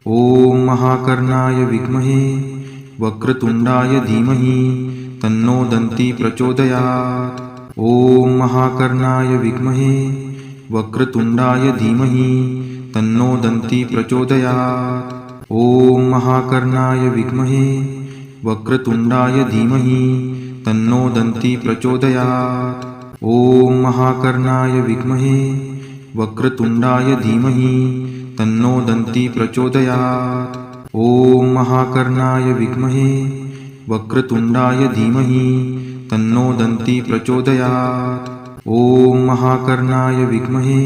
ॐ महाकर्णाय विद्महे वक्रतुण्डाय धीमहि तन्नो दन्ती प्रचोदयात्। ॐ महाकर्णाय विद्महे वक्रतुण्डाय धीमहि तन्नो दन्ती प्रचोदयात्। ॐ महाकर्णाय विद्महे वक्रतुण्डाय धीमहि तन्नो दन्ती प्रचोदयात्। ॐ महाकर्णाय विद्महे वक्रतुण्डाय धीमहि तन्नो दन्ती प्रचोदयात्। ॐ महाकर्णाय विद्महे वक्रतुण्डाय धीमहि तन्नो दन्ती प्रचोदयात्। ॐ महाकर्णाय विद्महे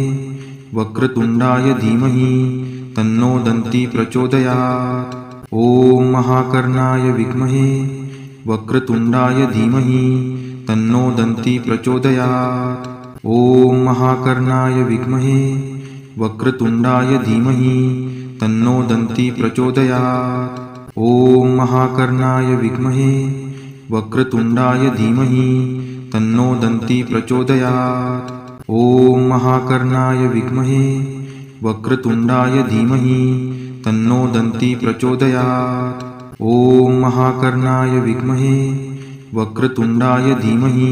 वक्रतुण्डाय धीमहि तन्नो दन्ती प्रचोदयात्। ॐ महाकर्णाय विद्महे वक्रतुण्डाय धीमहि तन्नो दन्ती प्रचोदयात्। ॐ महाकर्णाय विद्महे वक्रतुण्डाय धीमहि तन्नो दन्ती प्रचोदयात्। ॐ महाकर्णाय विद्महे वक्रतुण्डाय धीमहि तन्नो दन्ती प्रचोदयात्। ॐ महाकर्णाय विद्महे वक्रतुण्डाय धीमहि तन्नो दन्ती प्रचोदयात्। ॐ महाकर्णाय विद्महे वक्रतुण्डाय धीमहि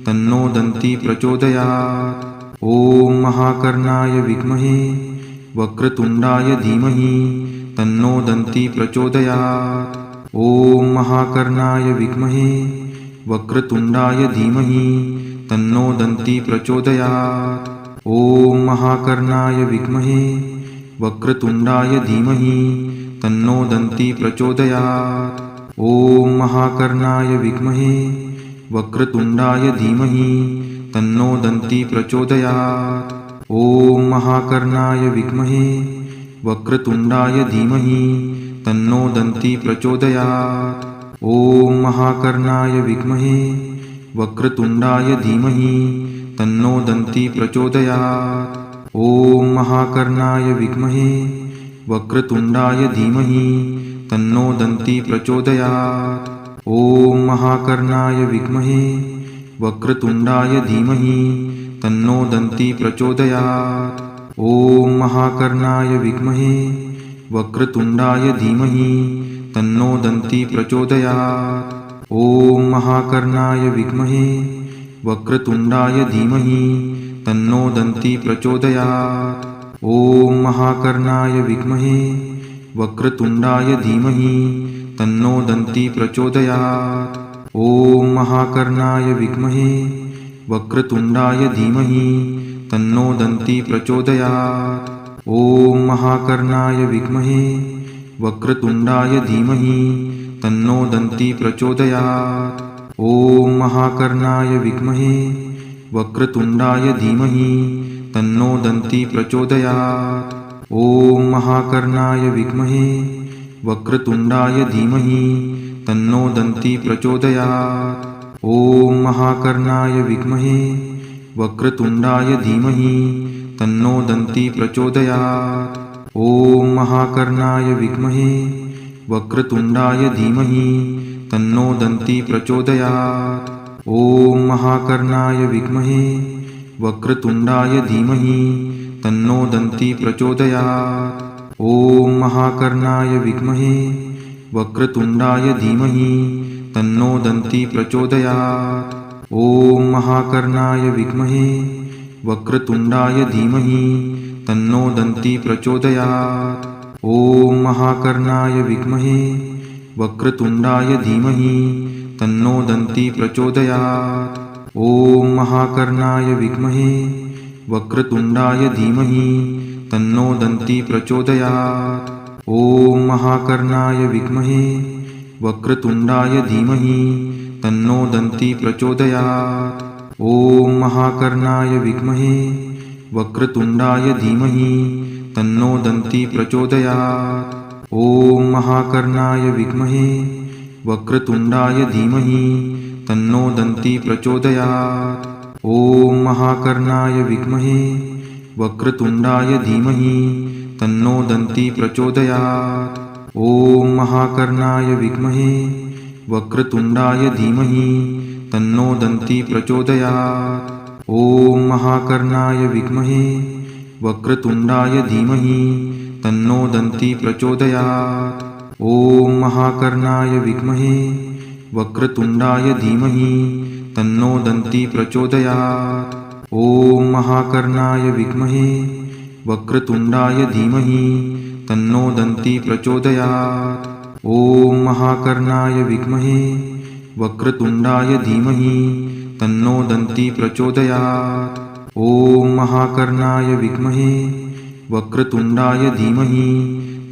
तन्नो दन्ती प्रचोदयात्। ॐ महाकर्णाय विद्महे वक्रतुण्डाय धीमहि तन्नो दन्ती प्रचोदयात्। ॐ महाकर्णाय विद्महे वक्रतुण्डाय धीमहि तन्नो दन्ती प्रचोदयात्। ॐ महाकर्णाय विद्महे वक्रतुण्डाय धीमहि तन्नो दन्ती प्रचोदयात्। ॐ महाकर्णाय विद्महे वक्रतुण्डाय धीमहि तन्नो दन्ती प्रचोदयात्। ॐ महाकर्णाय विद्महे वक्रतुण्डाय धीमहि तन्नो दन्ती प्रचोदयात्। ॐ महाकर्णाय विद्महे वक्रतुण्डाय धीमहि तन्नो दन्ती प्रचोदयात्। ॐ महाकर्णाय विद्महे वक्रतुण्डाय धीमहि तन्नो दन्ती प्रचोदयात्। ॐ महाकर्णाय विद्महे वक्रतुण्डाय धीमहि तन्नो दन्ती प्रचोदयात्। ॐ महाकर्णाय विद्महे वक्रतुण्डाय धीमहि तन्नो दन्ती प्रचोदयात्। ॐ महाकर्णाय विद्महे वक्रतुण्डाय धीमहि तन्नो दन्ती प्रचोदयात्। ॐ महाकर्णाय विद्महे वक्रतुण्डाय धीमहि तन्नो दन्ती प्रचोदयात्। ॐ महाकर्णाय विद्महे वक्रतुण्डाय धीमहि तन्नो दन्ती प्रचोदयात्। ॐ महाकर्णाय विद्महे वक्रतुण्डाय धीमहि तन्नो दन्ती प्रचोदयात्। ॐ महाकर्णाय विद्महे वक्रतुण्डाय धीमहि तन्नो दन्ती प्रचोदयात्। ॐ महाकर्णाय विद्महे वक्रतुण्डाय धीमहि तन्नो दन्ती प्रचोदयात्। ॐ महाकर्णाय विद्महे वक्रतुण्डाय धीमहि तन्नो दन्ती प्रचोदयात्। ॐ महाकर्णाय विद्महे वक्रतुण्डाय धीमहि तन्नो दन्ती प्रचोदयात्। ॐ महाकर्णाय विद्महे वक्रतुण्डाय धीमहि तन्नो दन्ती प्रचोदयात्। ॐ महाकर्णाय विद्महे वक्रतुण्डाय धीमहि तन्नो दन्ती प्रचोदयात्। ॐ महाकर्णाय विद्महे वक्रतुण्डाय धीमहि तन्नो दन्ती प्रचोदयात्। ॐ महाकर्णाय विद्महे वक्रतुण्डाय धीमहि तन्नो दन्ती प्रचोदयात्। ॐ महाकर्णाय विद्महे वक्रतुण्डाय धीमहि तन्नो दन्ती प्रचोदयात्। ॐ महाकर्णाय विद्महे वक्रतुण्डाय धीमहि तन्नो दन्ती प्रचोदयात्। ॐ महाकर्णाय विद्महे वक्रतुण्डाय धीमहि तन्नो दन्ती प्रचोदयात्। ॐ महाकर्णाय विद्महे वक्रतुण्डाय धीमहि तन्नो दन्ती प्रचोदयात्। ॐ महाकर्णाय विद्महे वक्रतुण्डाय धीमहि तन्नो दन्ती प्रचोदयात्। ॐ महाकर्णाय विद्महे वक्रतुण्डाय धीमहि तन्नो दन्ती प्रचोदयात्। ॐ महाकर्णाय विद्महे वक्रतुण्डाय धीमहि तन्नो दन्ती प्रचोदयात्। ॐ महाकर्णाय विद्महे वक्रतुण्डाय धीमहि तन्नो दन्ती प्रचोदयात्। ॐ महाकर्णाय विद्महे वक्रतुण्डाय धीमहि तन्नो दन्ती प्रचोदयात्। ॐ महाकर्णाय विद्महे वक्रतुण्डाय धीमहि तन्नो दन्ती प्रचोदयात्। ॐ महाकर्णाय विद्महे वक्रतुण्डाय धीमहि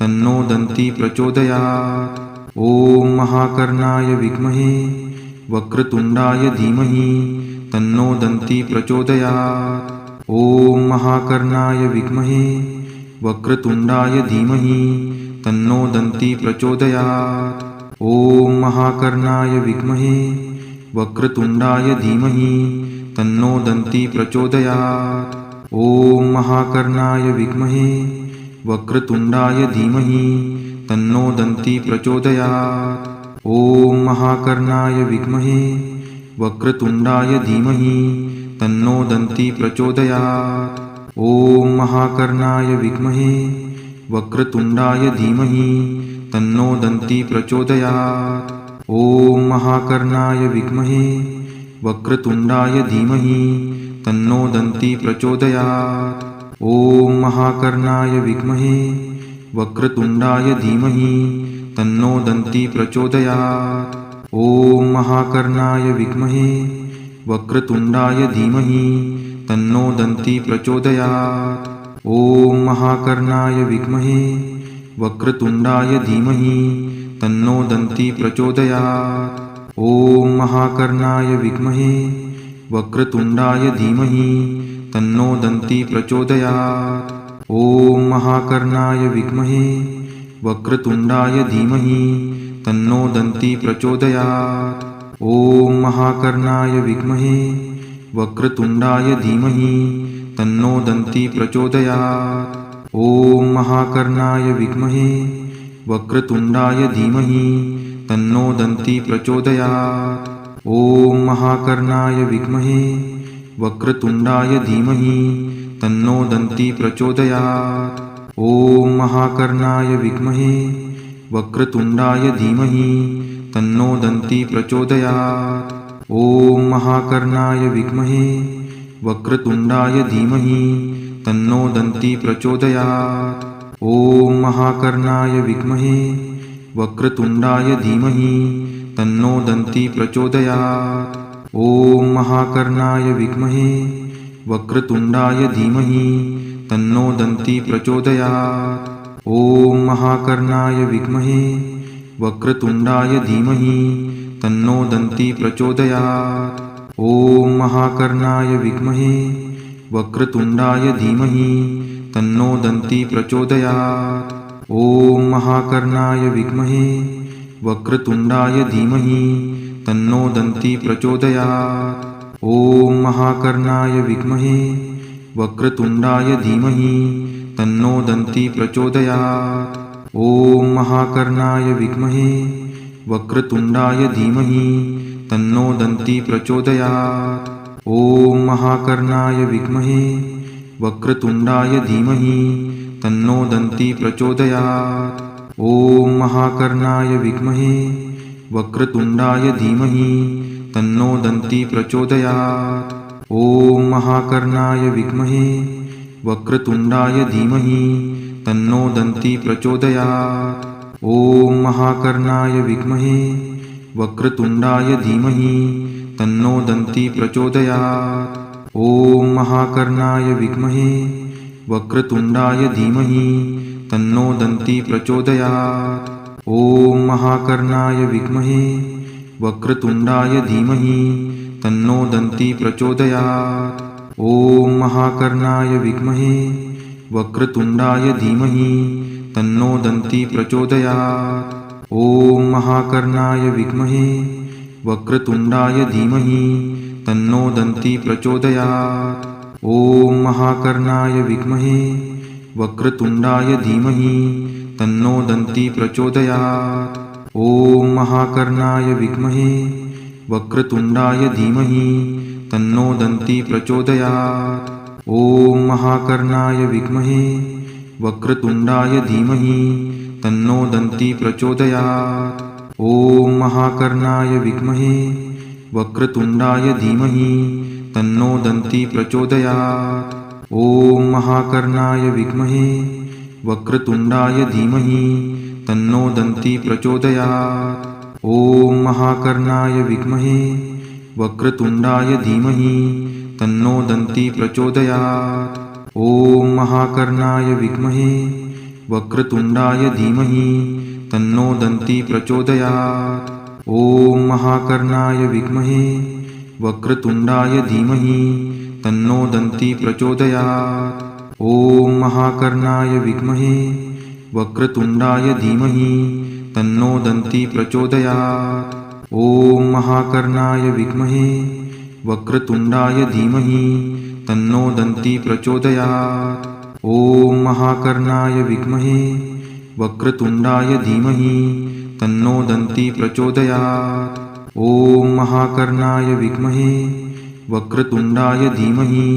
तन्नो दन्ती प्रचोदयात्। ॐ महाकर्णाय विद्महे वक्रतुण्डाय धीमहि तन्नो दन्ती प्रचोदयात्। ॐ महाकर्णाय विद्महे वक्रतुण्डाय धीमहि तन्नो दन्ती प्रचोदयात्। ॐ महाकर्णाय विद्महे वक्रतुण्डाय धीमहि तन्नो दन्ती प्रचोदयात्। ॐ महाकर्णाय विद्महे वक्रतुण्डाय धीमहि तन्नो दन्ती प्रचोदयात्। ॐ महाकर्णाय विद्महे वक्रतुण्डाय धीमहि तन्नो दन्ती प्रचोदयात्। ॐ महाकर्णाय विद्महे वक्रतुण्डाय धीमहि तन्नो दन्ती प्रचोदयात्। ॐ महाकर्णाय विद्महे वक्रतुण्डाय धीमहि तन्नो दन्ती प्रचोदयात्। ॐ महाकर्णाय विद्महे वक्रतुण्डाय धीमहि तन्नो दन्ती प्रचोदयात्। ॐ महाकर्णाय विद्महे वक्रतुण्डाय धीमहि तन्नो दन्ती प्रचोदयात्। ॐ महाकर्णाय विद्महे वक्रतुण्डाय धीमहि तन्नो दन्ती प्रचोदयात्। ॐ महाकर्णाय विद्महे वक्रतुण्डाय धीमहि तन्नो दन्ती प्रचोदयात्। ॐ महाकर्णाय विद्महे वक्रतुण्डाय धीमहि तन्नो दन्ती प्रचोदयात्। ॐ महाकर्णाय विद्महे वक्रतुण्डाय धीमहि तन्नो दन्ती प्रचोदयात्। ॐ महाकर्णाय विद्महे वक्रतुण्डाय धीमहि तन्नो दन्ती प्रचोदयात्। ॐ महाकर्णाय विद्महे वक्रतुण्डाय धीमहि तन्नो दन्ती प्रचोदयात्। ॐ महाकर्णाय विद्महे वक्रतुण्डाय धीमहि तन्नो दन्ती प्रचोदयात्। ॐ महाकर्णाय विद्महे वक्रतुण्डाय धीमहि तन्नो दन्ती प्रचोदयात्। ॐ महाकर्णाय विद्महे वक्रतुण्डाय धीमहि तन्नो दन्ती प्रचोदयात्। ॐ महाकर्णाय विद्महे वक्रतुण्डाय धीमहि तन्नो दन्ती प्रचोदयात्। ॐ महाकर्णाय विद्महे वक्रतुण्डाय धीमहि तन्नो दन्ती प्रचोदयात्। ॐ महाकर्णाय विद्महे वक्रतुण्डाय धीमहि तन्नो दन्ती प्रचोदयात्। ॐ महाकर्णाय विद्महे वक्रतुण्डाय धीमहि तन्नो दन्ती प्रचोदयात्। ॐ महाकर्णाय विद्महे वक्रतुण्डाय धीमहि तन्नो दन्ती प्रचोदयात्। ॐ महाकर्णाय विद्महे वक्रतुण्डाय धीमहि तन्नो दन्ती प्रचोदयात्। ॐ महाकर्णाय विद्महे वक्रतुण्डाय धीमहि तन्नो दन्ती प्रचोदयात्। ॐ महाकर्णाय विद्महे वक्रतुण्डाय धीमहि तन्नो दन्ती प्रचोदयात्। ॐ महाकर्णाय विद्महे वक्रतुण्डाय धीमहि तन्नो दन्ती प्रचोदयात्। ॐ महाकर्णाय विद्महे वक्रतुण्डाय धीमहि तन्नो दन्ती प्रचोदयात्। ॐ महाकर्णाय विद्महे वक्रतुण्डाय धीमहि तन्नो दन्ती प्रचोदयात्। ॐ महाकर्णाय विद्महे वक्रतुण्डाय धीमहि तन्नो दन्ती प्रचोदयात्। ॐ महाकर्णाय विद्महे वक्रतुण्डाय धीमहि तन्नो दन्ती प्रचोदयात्। ॐ महाकर्णाय विद्महे वक्रतुण्डाय धीमहि तन्नो दन्ती प्रचोदयात्। ॐ महाकर्णाय विद्महे वक्रतुण्डाय धीमहि तन्नो दन्ती प्रचोदयात्। ॐ महाकर्णाय विद्महे वक्रतुण्डाय धीमहि तन्नो दन्ती प्रचोदयात्। ॐ महाकर्णाय विद्महे वक्रतुण्डाय धीमहि तन्नो दन्ती प्रचोदयात्। ॐ महाकर्णाय विद्महे वक्रतुण्डाय धीमहि तन्नो दन्ती प्रचोदयात्। ॐ महाकर्णाय विद्महे वक्रतुण्डाय धीमहि तन्नो दन्ती प्रचोदयात्। ॐ महाकर्णाय विद्महे वक्रतुण्डाय धीमहि तन्नो दन्ती प्रचोदयात्। ॐ महाकर्णाय विद्महे वक्रतुण्डाय धीमहि तन्नो दन्ती प्रचोदयात्। ॐ महाकर्णाय विद्महे वक्रतुण्डाय धीमहि तन्नो दन्ती प्रचोदयात्। ॐ महाकर्णाय विद्महे वक्रतुण्डाय धीमहि तन्नो दन्ती प्रचोदयात्। ॐ महाकर्णाय विद्महे वक्रतुण्डाय धीमहि तन्नो दन्ती प्रचोदयात्। ॐ महाकर्णाय विद्महे वक्रतुण्डाय धीमहि तन्नो दन्ती प्रचोदयात्। ॐ महाकर्णाय विद्महे वक्रतुण्डाय धीमहि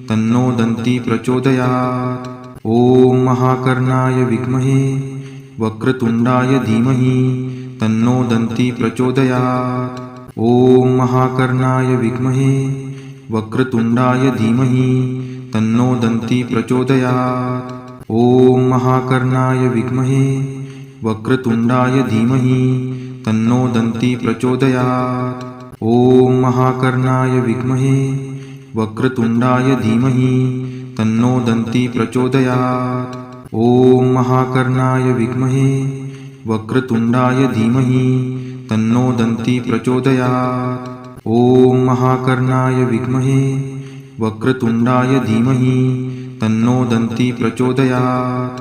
तन्नो दन्ती प्रचोदयात्। ॐ महाकर्णाय विद्महे वक्रतुण्डाय धीमहि तन्नो दन्ती प्रचोदयात्। ॐ महाकर्णाय विद्महे वक्रतुण्डाय धीमहि तन्नो दन्ती प्रचोदयात्। ॐ महाकर्णाय विद्महे वक्रतुण्डाय धीमहि तन्नो दन्ती प्रचोदयात्। ॐ महाकर्णाय विद्महे वक्रतुण्डाय धीमहि तन्नो दन्ती प्रचोदयात्। ॐ महाकर्णाय विद्महे वक्रतुण्डाय धीमहि तन्नो दन्ती प्रचोदयात्। ॐ महाकर्णाय विद्महे वक्रतुण्डाय धीमहि तन्नो दन्ती प्रचोदयात्। ॐ महाकर्णाय विद्महे वक्रतुण्डाय धीमहि तन्नो दन्ती प्रचोदयात्। ॐ महाकर्णाय विद्महे वक्रतुण्डाय धीमहि तन्नो दन्ती प्रचोदयात्।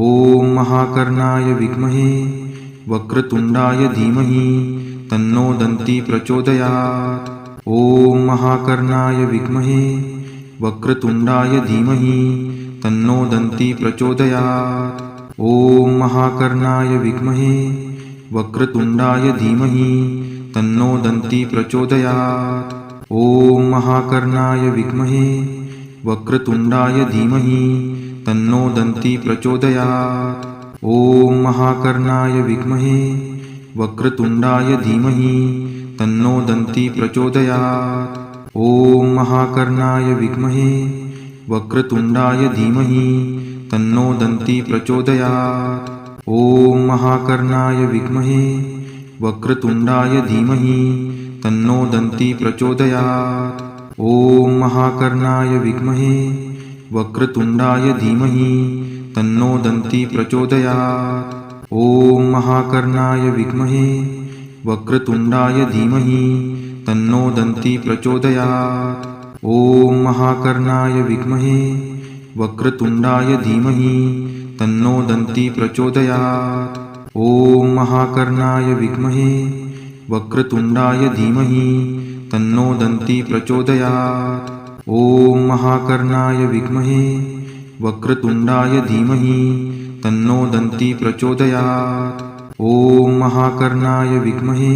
ॐ महाकर्णाय विद्महे वक्रतुण्डाय धीमहि तन्नो दन्ती प्रचोदयात्। ॐ महाकर्णाय विद्महे वक्रतुण्डाय धीमहि तन्नो दन्ती प्रचोदयात्। ॐ महाकर्णाय विद्महे वक्रतुण्डाय धीमहि तन्नो दन्ती प्रचोदयात्। ॐ महाकर्णाय विद्महे वक्रतुण्डाय धीमहि तन्नो दन्ती प्रचोदयात्। ॐ महाकर्णाय विद्महे वक्रतुण्डाय धीमहि तन्नो दन्ती प्रचोदयात्। ॐ महाकर्णाय विद्महे वक्रतुण्डाय धीमहि तन्नो दन्ती प्रचोदयात्। ॐ महाकर्णाय विद्महे वक्रतुण्डाय धीमहि तन्नो दन्ती प्रचोदयात्। ॐ महाकर्णाय विद्महे वक्रतुण्डाय धीमहि तन्नो दन्ती प्रचोदयात्। ॐ महाकर्णाय विद्महे वक्रतुण्डाय धीमहि तन्नो दन्ती प्रचोदयात्। ॐ महाकर्णाय विद्महे वक्रतुण्डाय धीमहि तन्नो दन्ती प्रचोदयात्। ॐ महाकर्णाय विद्महे वक्रतुण्डाय धीमहि तन्नो दन्ती प्रचोदयात्। ॐ महाकर्णाय विद्महे वक्रतुण्डाय धीमहि तन्नो दन्ती प्रचोदयात्। ॐ महाकर्णाय विद्महे वक्रतुण्डाय धीमहि तन्नो दन्ती प्रचोदयात्। ॐ महाकर्णाय विद्महे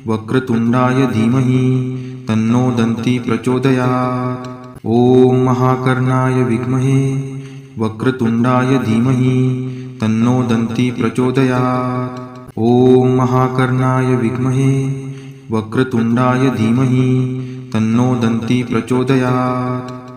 वक्रतुण्डाय धीमहि तन्नो दन्ती प्रचोदयात्। ॐ महाकर्णाय विद्महे वक्रतुण्डाय धीमहि तन्नो दन्ती प्रचोदयात्। ॐ महाकर्णाय विद्महे वक्रतुण्डाय धीमहि तन्नो दन्ती प्रचोदयात्।